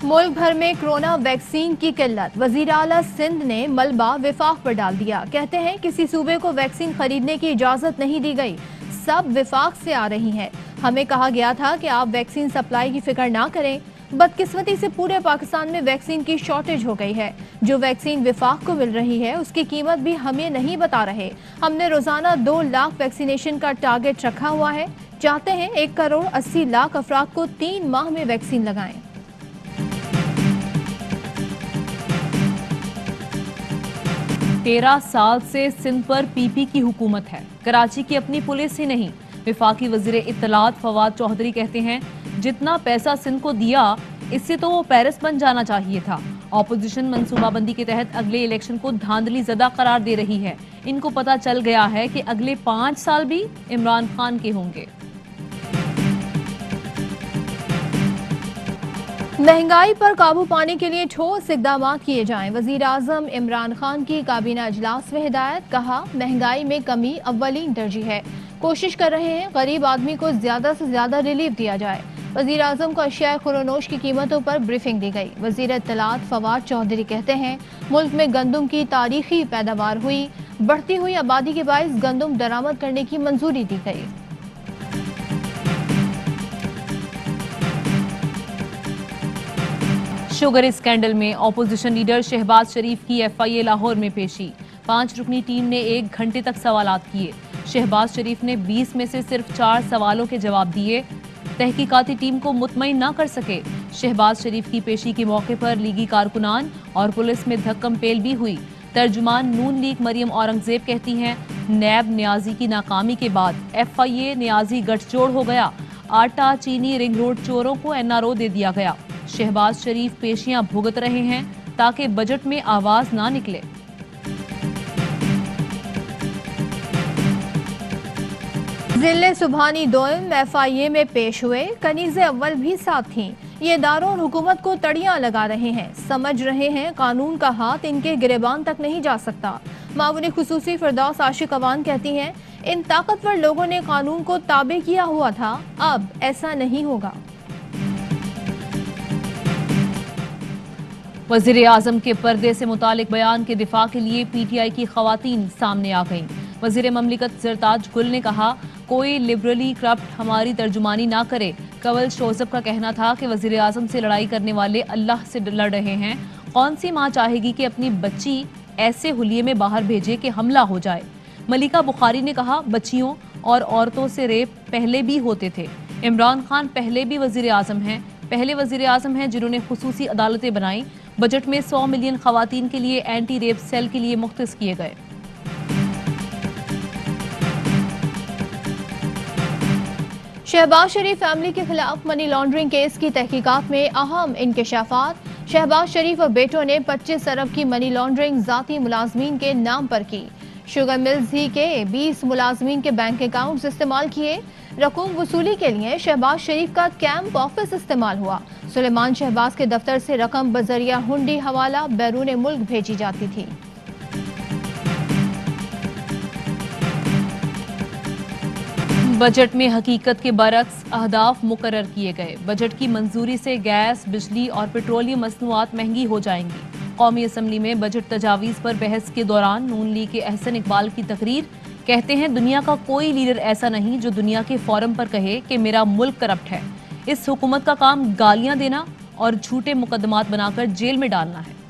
मुल्क भर में कोरोना वैक्सीन की किल्लत। वजीर आला सिंध ने मलबा विफाक पर डाल दिया। कहते हैं किसी सूबे को वैक्सीन खरीदने की इजाजत नहीं दी गई, सब विफाक से आ रही है। हमें कहा गया था कि आप वैक्सीन सप्लाई की फिक्र ना करें। बदकिस्मती से पूरे पाकिस्तान में वैक्सीन की शॉर्टेज हो गई है। जो वैक्सीन विफाक को मिल रही है उसकी कीमत भी हमें नहीं बता रहे। हमने रोजाना 2 लाख वैक्सीनेशन का टारगेट रखा हुआ है। चाहते हैं 1 करोड़ 80 लाख अफराद को 3 माह में वैक्सीन लगाएं। तेरह साल से सिंध पर पीपी की हुकूमत है। कराची की अपनी पुलिस ही नहीं। विफाकी वजीर इत्तलात फवाद चौधरी कहते हैं जितना पैसा सिंध को दिया इससे तो वो पेरिस बन जाना चाहिए था। ऑपोजिशन मंसूबाबंदी के तहत अगले इलेक्शन को धांधली ज़दा करार दे रही है। इनको पता चल गया है कि अगले 5 साल भी इमरान खान के होंगे। महंगाई पर काबू पाने के लिए ठोस इकदाम किए जाएं। वजीर आजम इमरान खान की काबीना इजलास में हिदायत। कहा महंगाई में कमी अव्वलीन तरजीह है। कोशिश कर रहे हैं गरीब आदमी को ज्यादा से ज्यादा रिलीफ दिया जाए। वजीर आजम को अशिया खुरोनोश की कीमतों पर ब्रीफिंग दी गई। वजीर इत्तलात फवाद चौधरी कहते हैं मुल्क में गंदम की तारीखी पैदावार हुई। बढ़ती हुई आबादी के बाइस गंदम दरामद करने की मंजूरी दी गई। शुगर स्कैंडल में ऑपोजिशन लीडर शहबाज शरीफ की FIA लाहौर में पेशी। 5 रुकनी टीम ने 1 घंटे तक सवालात किए। शहबाज शरीफ ने 20 में से सिर्फ 4 सवालों के जवाब दिए। तहकीकाती टीम को मुतमईन ना कर सके। शहबाज शरीफ की पेशी के मौके पर लीगी कारकुनान और पुलिस में धक्कम पेल भी हुई। तर्जुमान नून लीग मरियम औरंगजेब कहती हैं नैब न्याजी की नाकामी के बाद FIA न्याजी गठजोड़ हो गया। आटा चीनी रिंग रोड चोरों को NRO दे दिया गया। शहबाज शरीफ पेशियां भुगत रहे हैं ताकि बजट में आवाज ना निकले। जिले सुबहानी दोयम FIA में पेश हुए। कनीज़े अव्वल भी साथ थीं। ये इदारों और हुकूमत को तड़ियां लगा रहे हैं। समझ रहे हैं कानून का हाथ इनके गिरेबान तक नहीं जा सकता। मामून खुसूसी फिरदौस आशिक अवान कहती हैं इन ताकतवर लोगों ने कानून को ताबे किया हुआ था, अब ऐसा नहीं होगा। वज़ीर आज़म के पर्दे से मुतालिक बयान के दिफा के लिए PTI की खवातीन सामने आ गईं। वज़ीर ममलिकत सरताज गुल ने कहा कोई लिबरली करप्ट हमारी तर्जुमानी ना करे। कंवल शोजब का कहना था कि वज़ीर आज़म से लड़ाई करने वाले अल्लाह से लड़ रहे हैं। कौन सी माँ चाहेगी कि अपनी बच्ची ऐसे हुलिये में बाहर भेजे कि हमला हो जाए। मलिका बुखारी ने कहा बच्चियों और औरतों से रेप पहले भी होते थे। इमरान खान पहले भी वज़ीर आज़म हैं। पहले वज़ीर आज़म हैं जिन्होंने खुसूसी अदालतें बनाई। बजट में 100 मिलियन खवातीन के लिए एंटी रेप सेल के लिए मुख्तस किए गए। शहबाज शरीफ फैमिली के खिलाफ मनी लॉन्ड्रिंग केस की तहकीकात में अहम इंकशाफात। शहबाज शरीफ और बेटों ने 25 अरब की मनी लॉन्ड्रिंग जाती मुलाजमीन के नाम पर की। शुगर मिल्स ही के 20 मुलाजमीन के बैंक अकाउंट्स इस्तेमाल किए। रकूम वसूली के लिए शहबाज शरीफ का कैंप ऑफिस इस्तेमाल हुआ। सुलेमान शहबाज के दफ्तर से रकम बजरिया हुंडी हवाला बैरून मुल्क भेजी जाती थी। बजट में हकीकत के बरक्स अहदाफ मुकर्रर किए गए। बजट की मंजूरी से गैस, बिजली और पेट्रोलियम मसनूआत महंगी हो जाएंगी। कौमी असम्बली में बजट तजावीज़ पर बहस के दौरान नून लीग के अहसन इकबाल की तकरीर। कहते हैं दुनिया का कोई लीडर ऐसा नहीं जो दुनिया के फोरम पर कहे कि मेरा मुल्क करप्ट है। इस हुकूमत का काम गालियां देना और झूठे मुकदमात बनाकर जेल में डालना है।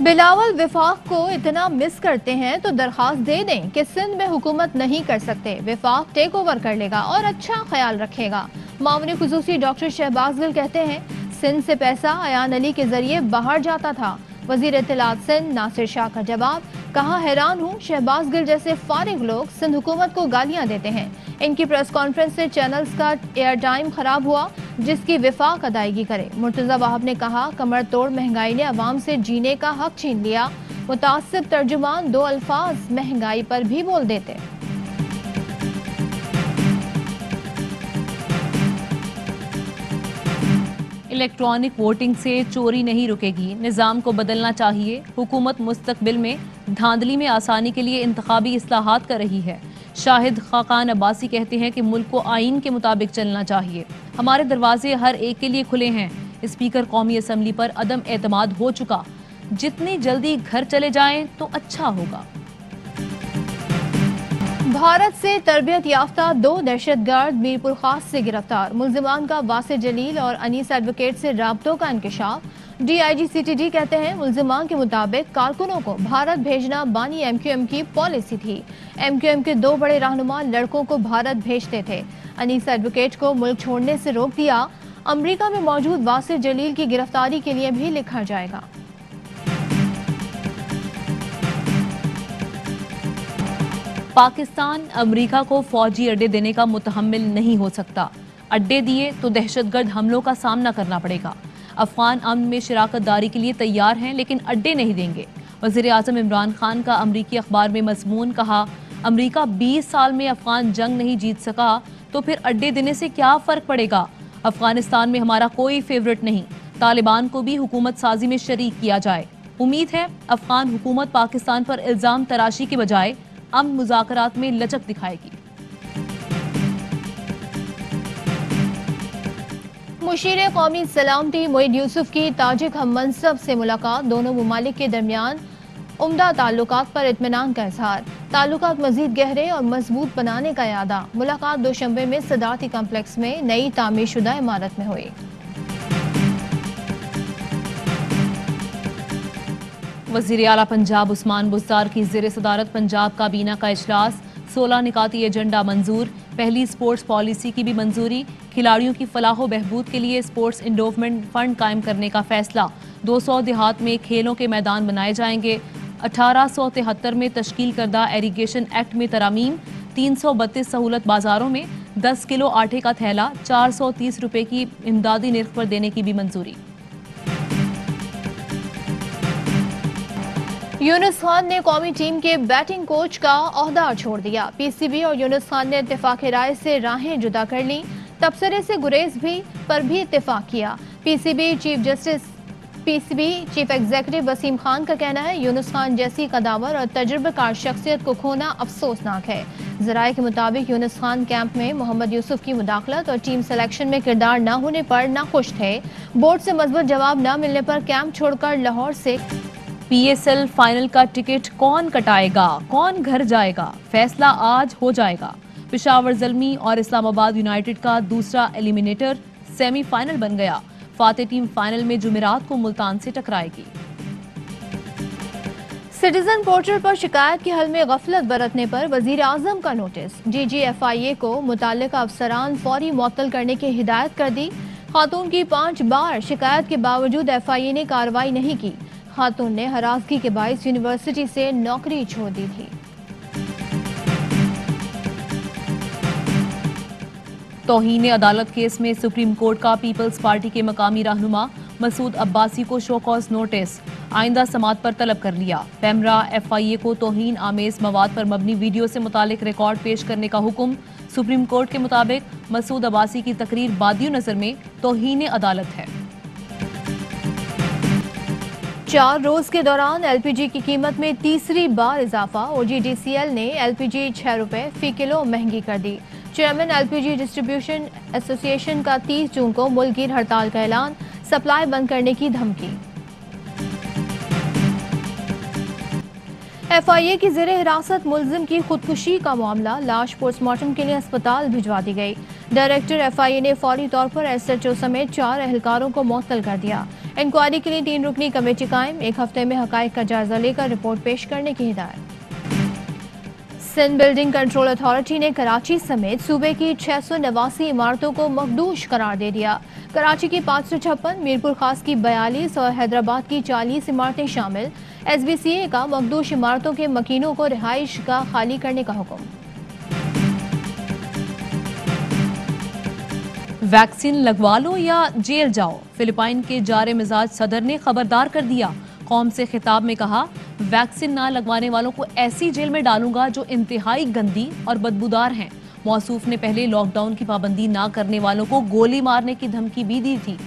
बिलावल विफाक को इतना मिस करते हैं तो दरखास्त दे दें कि सिंध में हुकूमत नहीं कर सकते। विफाक टेक ओवर कर लेगा और अच्छा ख्याल रखेगा। मामून खुसूसी डॉक्टर शहबाज गिल कहते हैं सिंध से पैसा अयान अली के जरिए बाहर जाता था। वजीर इत्तलात सिंध नासिर शाह का जवाब। कहा हैरान हूँ शहबाज गिल जैसे फारिग लोग सिंध हुकूमत को गालियां देते हैं। इनकी प्रेस कॉन्फ्रेंस से चैनल्स का एयर टाइम खराब हुआ जिसकी विफाक अदायगी करे। मुर्तजा वाहब ने कहा कमर तोड़ महंगाई ने अवाम से जीने का हक छीन लिया। मुतासिब तर्जुमान 2 अल्फाज महंगाई पर भी बोल देते। इलेक्ट्रॉनिक वोटिंग से चोरी नहीं रुकेगी। निज़ाम को बदलना चाहिए। हुकूमत मुस्तकबिल में धांधली में आसानी के लिए इंतखाबी इस्लाहात कर रही है। शाहिद खाकान अब्बासी कहते हैं कि मुल्क को आईन के मुताबिक चलना चाहिए। हमारे दरवाजे हर एक के लिए खुले हैं। स्पीकर कौमी असम्बली पर अदम एतमाद हो चुका। जितनी जल्दी घर चले जाएं तो अच्छा होगा। भारत से तरबियत याफ्ता 2 दहशतगर्द मीरपुर खास से गिरफ्तार। मुल्जिमान का वासिर जलील और अनीस एडवोकेट से राब्तों का इंकशाफ। DIG CTD कहते हैं मुल्जिमान के मुताबिक कारकुनों को भारत भेजना बानी MQM की पॉलिसी थी। MQM के 2 बड़े रहनुमा लड़कों को भारत भेजते थे। अनीस एडवोकेट को मुल्क छोड़ने से रोक दिया। अमरीका में मौजूद वासिर जलील की गिरफ्तारी के लिए भी लिखा जाएगा। पाकिस्तान अमेरिका को फौजी अड्डे देने का मुतहम्मिल नहीं हो सकता। अड्डे दिए तो दहशतगर्द हमलों का सामना करना पड़ेगा। अफगान अमन में शिराकत दारी के लिए तैयार हैं, लेकिन अड्डे नहीं देंगे। वज़ीर आज़म इमरान खान का अमरीकी अखबार में मज़मून कहा, अमरीका 20 साल में अफगान जंग नहीं जीत सका तो फिर अड्डे देने से क्या फ़र्क पड़ेगा। अफगानिस्तान में हमारा कोई फेवरेट नहीं। तालिबान को भी हुकूमत साजी में शरीक किया जाए। उम्मीद है अफगान हुकूमत पाकिस्तान पर इल्ज़ाम तराशी के बजाय अमन मुज़ाकरात में लचक दिखाएगी। मुशीर कौमी सलामती मोईद यूसुफ की ताजिक हम मनसब से मुलाकात। दोनों ममालिक के दरमियान उम्दा ताल्लुकात पर इत्मीनान का इजहार। ताल्लुकात मजीद गहरे और मजबूत बनाने का इरादा। मुलाकात दोशंबे में सदारती कम्प्लेक्स में नई तामीरशुदा इमारत में हुई। वज़ीर आला पंजाब उस्मान बुज़दार की ज़ेर सदारत पंजाब काबीना का इजलास। 16 निकाती एजेंडा मंजूर। पहली स्पोर्ट्स पॉलिसी की भी मंजूरी। खिलाड़ियों की फलाह बहबूद के लिए स्पोर्ट्स इंडोवमेंट फंड कायम करने का फैसला। 200 देहात में खेलों के मैदान बनाए जाएंगे। 1873 में तश्कील करदा एरीगेशन एक्ट में तरामीम। 332 सहूलत बाजारों में 10 किलो आटे का थैला 430 रुपए की इमदादी निर्ख पर देने की भी मंजूरी। यूनुस खान ने कौमी टीम के बैटिंग कोच का ओहदा छोड़ दिया। PCB और यूनुस खान ने इत्तेफाक राय से राहें जुदा कर ली। तबसरे से गुरेज पर भी इत्तेफाक किया। PCB chief executive Wasim Khan का कहना है, यूनुस खान जैसी कदावर और तजुर्बेकार शख्सियत को खोना अफसोसनाक है। ज़राए के मुताबिक यूनुस खान कैंप में मोहम्मद यूसुफ की मुदाखलत और टीम सिलेक्शन में किरदार न होने पर नाखुश थे। बोर्ड से मजबूत जवाब न मिलने पर कैंप छोड़कर लाहौर से PSL फाइनल का टिकट कौन कटाएगा, कौन घर जाएगा, फैसला आज हो जाएगा। पेशावर ज़ल्मी और इस्लामाबाद यूनाइटेड का दूसरा एलिमिनेटर सेमीफाइनल बन गया। फातेह टीम फाइनल में जुमेरात को मुल्तान से टकराएगी। सिटीजन पोर्टल पर शिकायत के हल में गफलत बरतने पर वजीर आजम का नोटिस। DG FIA को मुताल्लिका अफसरान फौरी मुअत्तल करने की हिदायत कर दी। खातून की 5 बार शिकायत के बावजूद FIA ने कार्रवाई नहीं की। खातून ने हरासगी के बाइस यूनिवर्सिटी से नौकरी छोड़ दी थी। तौहीन अदालत केस में सुप्रीम कोर्ट का पीपल्स पार्टी के मकामी रहनुमा मसूद अब्बासी को शो कॉज नोटिस। आइंदा समात पर तलब कर लिया। पैमरा FIA को तौहीन आमेज मवाद पर मबनी वीडियो से मुतालिक रिकॉर्ड पेश करने का हुक्म। सुप्रीम कोर्ट के मुताबिक मसूद अब्बासी की तकरीर बादियो नजर में तौहीन अदालत है। 4 रोज के दौरान LPG की कीमत में तीसरी बार इजाफा। OGDCL ने LPG 6 रुपए फी किलो महंगी कर दी। चेयरमैन LPG डिस्ट्रीब्यूशन एसोसिएशन का 30 जून को मुल्कगीर हड़ताल का ऐलान। सप्लाई बंद करने की धमकी। FIA की ज़ेरे हिरासत मुल्जिम की खुदकुशी का मामला। लाश पोस्टमार्टम के लिए अस्पताल भिजवा दी गई। डायरेक्टर FIA ने फौरी तौर पर SHO समेत 4 एहलकारों को मुअत्तल कर दिया। इंक्वायरी के लिए 3 रुकनी कमेटी कायम। 1 हफ्ते में हकायक का जायजा लेकर रिपोर्ट पेश करने की हिदायत। सिंध बिल्डिंग कंट्रोल अथॉरिटी ने कराची समेत सूबे की 689 इमारतों को मखदूश करार दे दिया। कराची की 556, मीरपुर खास की 42 और हैदराबाद की 40 इमारतें शामिल। SBCA का मखदूश इमारतों के मकीनों को रिहाइश का खाली करने का हुक्म। वैक्सीन लगवा लो या जेल जाओ, फिलिपाइन के जारे मिजाज सदर ने खबरदार कर दिया। कौम से खिताब में कहा, वैक्सीन ना लगवाने वालों को ऐसी जेल में डालूंगा जो इंतहाई गंदी और बदबूदार हैं। मौसूफ ने पहले लॉकडाउन की पाबंदी ना करने वालों को गोली मारने की धमकी भी दी थी।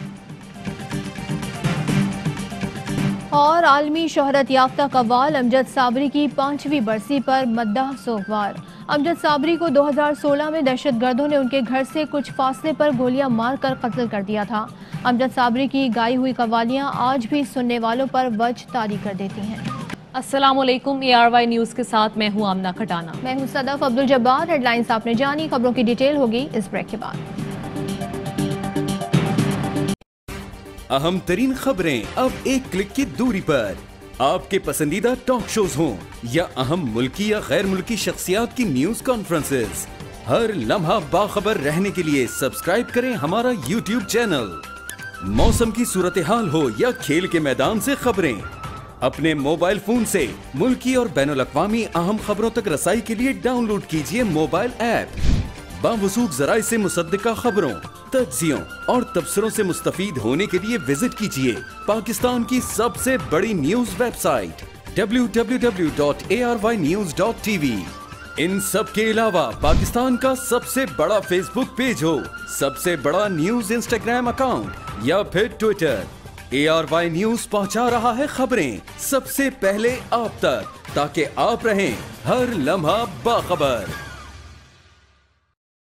और आलमी शोहरत याफ्ता कव्वाल अमजद साबरी की 5वीं बरसी पर मद्दाह सोगवार। अमजद साबरी को 2016 में दहशतगर्दों ने उनके घर से कुछ फासले पर गोलियां मारकर कत्ल कर दिया था। अमजद साबरी की गाई हुई कव्वालियां आज भी सुनने वालों पर वज तारी कर देती हैं। अस्सलामुअलैकुम, ARY न्यूज़ के साथ मैं हूं आमना खटाना। मैं हूं सदफ अब्दुल जब्बार। हेडलाइंस आपने जानी, खबरों की डिटेल होगी इस ब्रेक के बाद। अहम तरीन खबरें अब एक क्लिक की दूरी पर। आपके पसंदीदा टॉक शोज हों या अहम मुल्की या गैर मुल्की शख्सियात की न्यूज कॉन्फ्रेंसेस, हर लम्हा बाखबर रहने के लिए सब्सक्राइब करें हमारा YouTube चैनल। मौसम की सूरत हाल हो या खेल के मैदान से खबरें, अपने मोबाइल फोन से मुल्की और बैनुल अक़वामी अहम खबरों तक रसाई के लिए डाउनलोड कीजिए मोबाइल ऐप। बावसूख ज़राए से मुसद्दिका खबरों, तज्ज़ियों और तबसरों से मुस्तफ़ीद होने के लिए विजिट कीजिए पाकिस्तान की सबसे बड़ी न्यूज वेबसाइट www.arynews.tv। इन सब के अलावा पाकिस्तान का सबसे बड़ा फेसबुक पेज हो, सबसे बड़ा न्यूज इंस्टाग्राम अकाउंट या फिर ट्विटर, ARY न्यूज पहुंचा रहा है खबरें सबसे पहले आप तक, ताकि आप रहें हर लम्हा बाखबर।